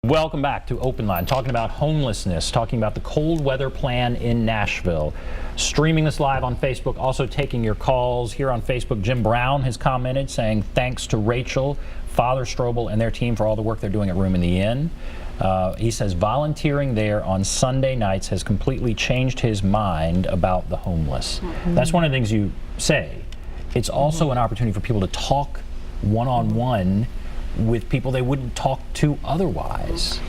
Welcome back to Open Line, talking about homelessness, talking about the cold weather plan in Nashville. Streaming this live on Facebook, also taking your calls here on Facebook. Jim Brown has commented saying thanks to Rachel, Father Strobel, and their team for all the work they're doing at Room in the Inn. He says volunteering there on Sunday nights has completely changed his mind about the homeless. That's one of the things you say. It's also an opportunity for people to talk one-on-one with people they wouldn't talk to otherwise.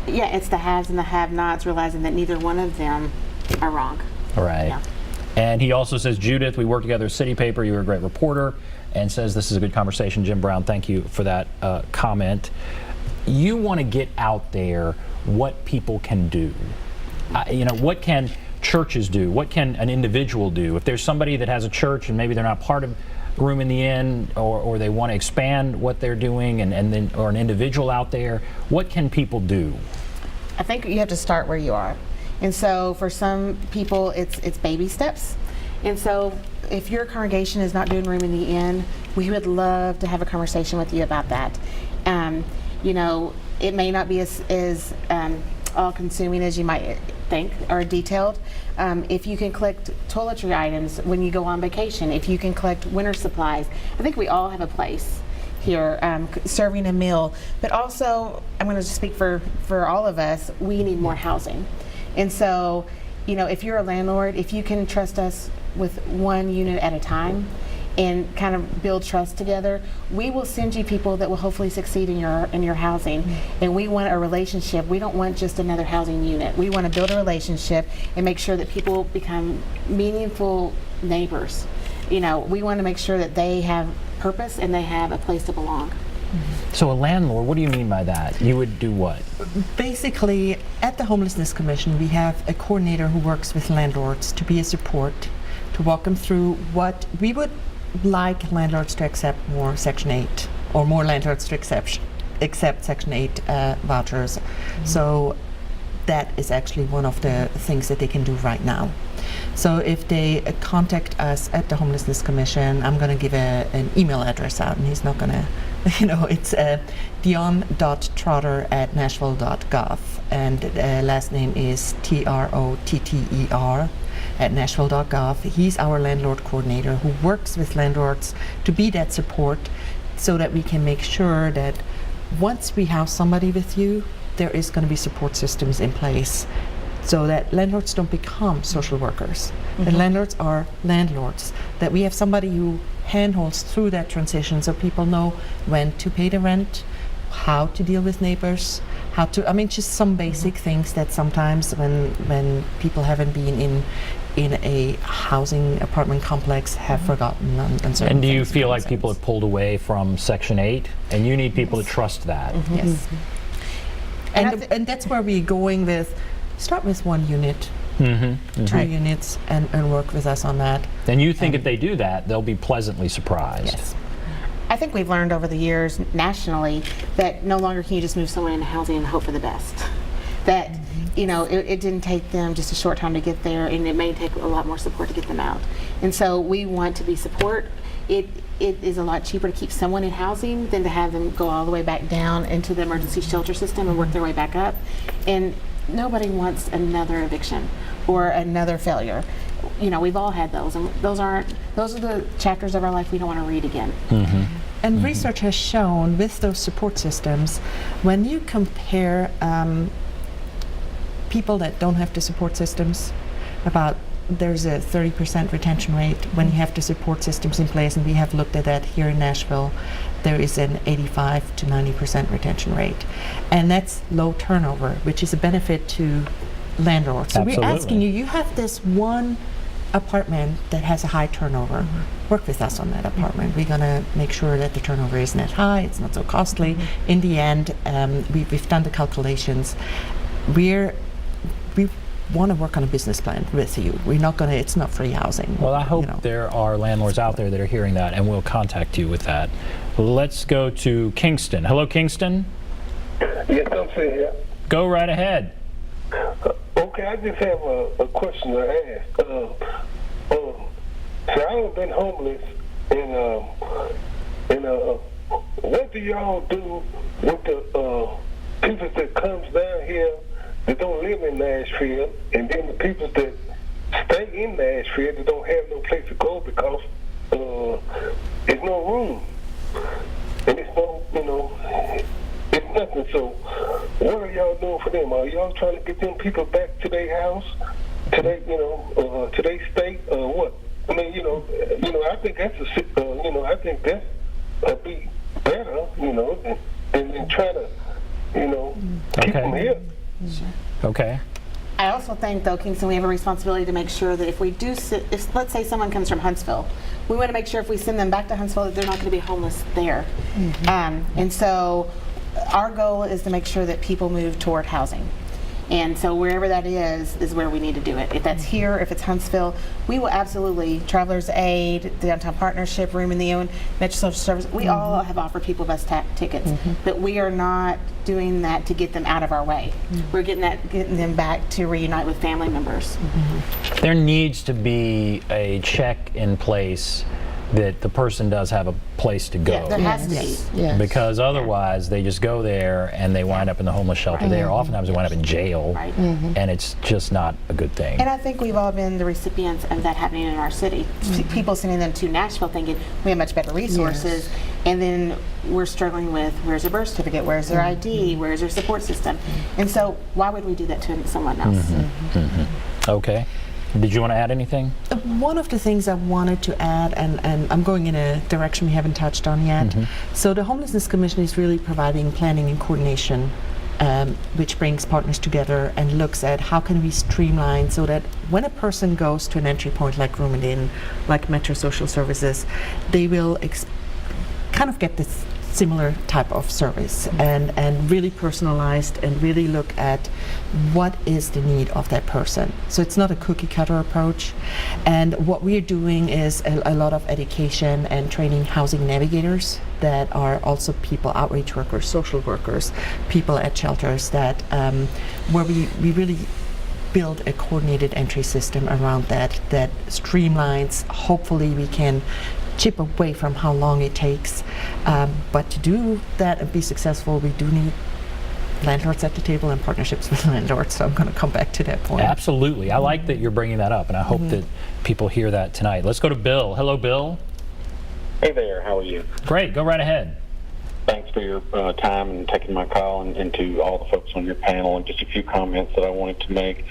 Yeah, it's the haves and the have-nots, realizing that neither one of them are wrong. Right. Yeah. And he also says, Judith, we worked together at City Paper, you were a great reporter, and says this is a good conversation. Jim Brown, thank you for that comment. You want to get out there what people can do. You know, what can churches do? What can an individual do? If there's somebody that has a church and maybe they're not part of Room in the Inn, or they want to expand what they're doing, and then, or an individual out there, what can people do? I think you have to start where you are. And so for some people, it's baby steps. And so if your congregation is not doing Room in the Inn, we would love to have a conversation with you about that. You know, it may not be as all-consuming as you might think, or detailed. If you can collect toiletry items when you go on vacation, if you can collect winter supplies, I think we all have a place here, serving a meal. But also, I'm going to speak for all of us, we need more housing. And so, you know, if you're a landlord, if you can trust us with one unit at a time and kind of build trust together, we will send you people that will hopefully succeed in your housing. And we want a relationship. We don't want just another housing unit. We want to build a relationship and make sure that people become meaningful neighbors. You know, we want to make sure that they have purpose and they have a place to belong. So a landlord, what do you mean by that? You would do what? Basically, at the Homelessness Commission, we have a coordinator who works with landlords to be a support, to walk them through what we would like landlords to accept more Section 8, or more landlords to accept Section 8 vouchers. So that is actually one of the things that they can do right now. So if they contact us at the Homelessness Commission, I'm going to give an email address out, and he's not going to, you know, it's dion.trotter@nashville.gov, and last name is Trotter at nashville.gov. He's our landlord coordinator who works with landlords to be that support, so that we can make sure that once we house somebody with you, there is going to be support systems in place, so that landlords don't become social workers. The landlords are landlords, that we have somebody who handholds through that transition, so people know when to pay the rent, how to deal with neighbors, how to, I mean, just some basic things that sometimes when people haven't been in a housing apartment complex have forgotten on certain. And do you feel like people have pulled away from Section 8, and you need people to trust that? Yes. And that's where we're going with, start with one unit, 2 units, and work with us on that. And you think if they do that, they'll be pleasantly surprised? Yes. I think we've learned over the years nationally that no longer can you just move someone into housing and hope for the best. That, you know, it didn't take them just a short time to get there, and it may take a lot more support to get them out. And so we want to be support. It is a lot cheaper to keep someone in housing than to have them go all the way back down into the emergency shelter system and work their way back up. And nobody wants another eviction or another failure. You know, we've all had those, and those are the chapters of our life we don't want to read again. And research has shown with those support systems, when you compare people that don't have the support systems, there's a 30% retention rate. When you have the support systems in place, and we have looked at that here in Nashville, there is an 85 to 90% retention rate. And that's low turnover, which is a benefit to landlords. So Absolutely. we're asking you, you have this one apartment that has a high turnover. Work with us on that apartment. We're going to make sure that the turnover isn't that high, it's not so costly. In the end, we've done the calculations. We want to work on a business plan with you. We're not going to, it's not free housing. Well, I hope you know. there are landlords out there that are hearing that and will contact you with that. Let's go to Kingston. Hello, Kingston. Yes, I'm saying here. Go right ahead. Okay, I just have a question to ask. So I've been homeless, and what do y'all do with the people that comes down here that don't live in Nashville, and then the people that stay in Nashville that don't have no place to go because there's no room. And it's no, it's nothing. So what are y'all doing for them? Are y'all trying to get them people back to their house, to their, to their state, or what? I mean, I think that's I think that'd be better, than trying to, keep them here. Okay. I also think, though, Kingston, we have a responsibility to make sure that if we do, if let's say someone comes from Huntsville, we want to make sure if we send them back to Huntsville that they're not going to be homeless there. And so our goal is to make sure that people move toward housing. And so wherever that is where we need to do it. If that's here, if it's Huntsville, we will absolutely, Travelers Aid, the Downtown Partnership, Room in the Inn, Metro Social Service, we all have offered people bus tickets. But we are not doing that to get them out of our way. We're getting them back to reunite with family members. There needs to be a check in place that the person does have a place to go. Yeah, there has to be. Yes. Because otherwise they just go there and they wind up in the homeless shelter there. Oftentimes they wind up in jail, Right. and it's just not a good thing. And I think we've all been the recipients of that happening in our city. People sending them to Nashville thinking we have much better resources, and then we're struggling with where's their birth certificate, where's their ID, where's their support system. And so why would we do that to someone else? Okay. Did you want to add anything? One of the things I wanted to add, and I'm going in a direction we haven't touched on yet. So the Homelessness Commission is really providing planning and coordination, which brings partners together and looks at how can we streamline so that when a person goes to an entry point like Room and Inn, like Metro Social Services, they will kind of get this similar type of service and really personalized and really look at what is the need of that person. So it's not a cookie cutter approach. And what we're doing is a lot of education and training housing navigators that are also people, outreach workers, social workers, people at shelters that where we really build a coordinated entry system around that streamlines. Hopefully we can chip away from how long it takes. But to do that and be successful, we do need landlords at the table and partnerships with landlords. So I'm going to come back to that point. Absolutely. I like that you're bringing that up, and I hope that people hear that tonight. Let's go to Bill. Hello, Bill. Hey there, how are you? Great. Go right ahead. Thanks for your time and taking my call, and to all the folks on your panel. And just a few comments that I wanted to make.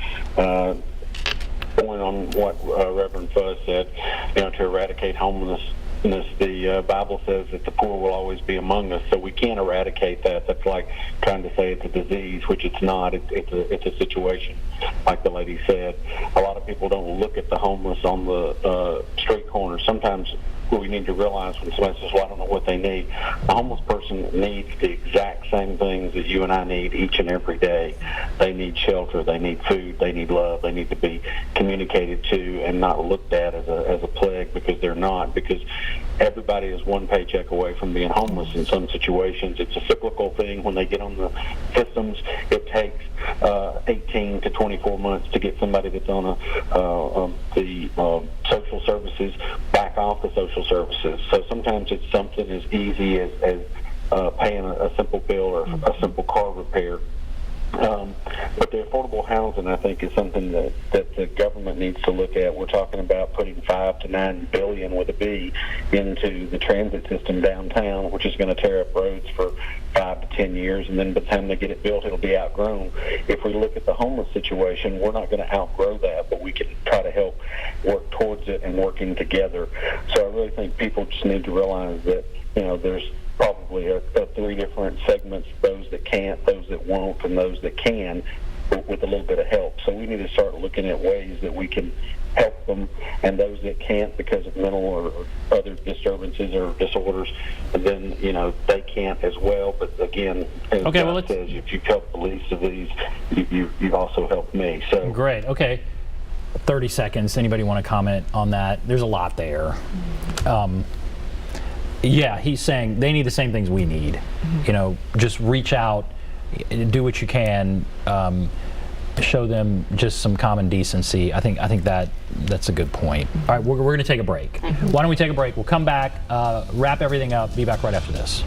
Going on what Reverend Fuzz said, to eradicate homelessness, the Bible says that the poor will always be among us, so we can't eradicate that. That's like trying to say it's a disease, which it's not. It's a situation, like the lady said. A lot of people don't look at the homeless on the street corner. Sometimes we need to realize when somebody says, well, I don't know what they need. A homeless person needs the exact same things that you and I need each and every day. They need shelter, they need food, they need love, they need to be communicated to and not looked at as a plague, because they're not, because everybody is one paycheck away from being homeless in some situations. It's a cyclical thing. When they get on the systems, it takes 18 to 24 months to get somebody that's on the social services back off the social services. So sometimes it's something as easy as paying a simple bill or a simple car repair. But the affordable housing, I think, is something that the government needs to look at. We're talking about putting $5 to $9 billion with a B into the transit system downtown, which is going to tear up roads for 5 to 10 years, and then by the time they get it built, it'll be outgrown. If we look at the homeless situation, we're not going to outgrow that, but we can try to help work towards it and working together. So I really think people just need to realize that, there's probably three different segments: those that can't, those that won't, and those that can, with a little bit of help. So we need to start looking at ways that we can help them, and those that can't because of mental or other disturbances or disorders, then they can't as well. But again, as God says, if you've helped the least of these, you've also helped me. So great. Okay, 30 seconds. Anybody want to comment on that? There's a lot there. Yeah, he's saying they need the same things we need. Just reach out, do what you can, show them just some common decency. I think that's a good point. All right, we're going to take a break. Why don't we take a break? We'll come back, wrap everything up, be back right after this.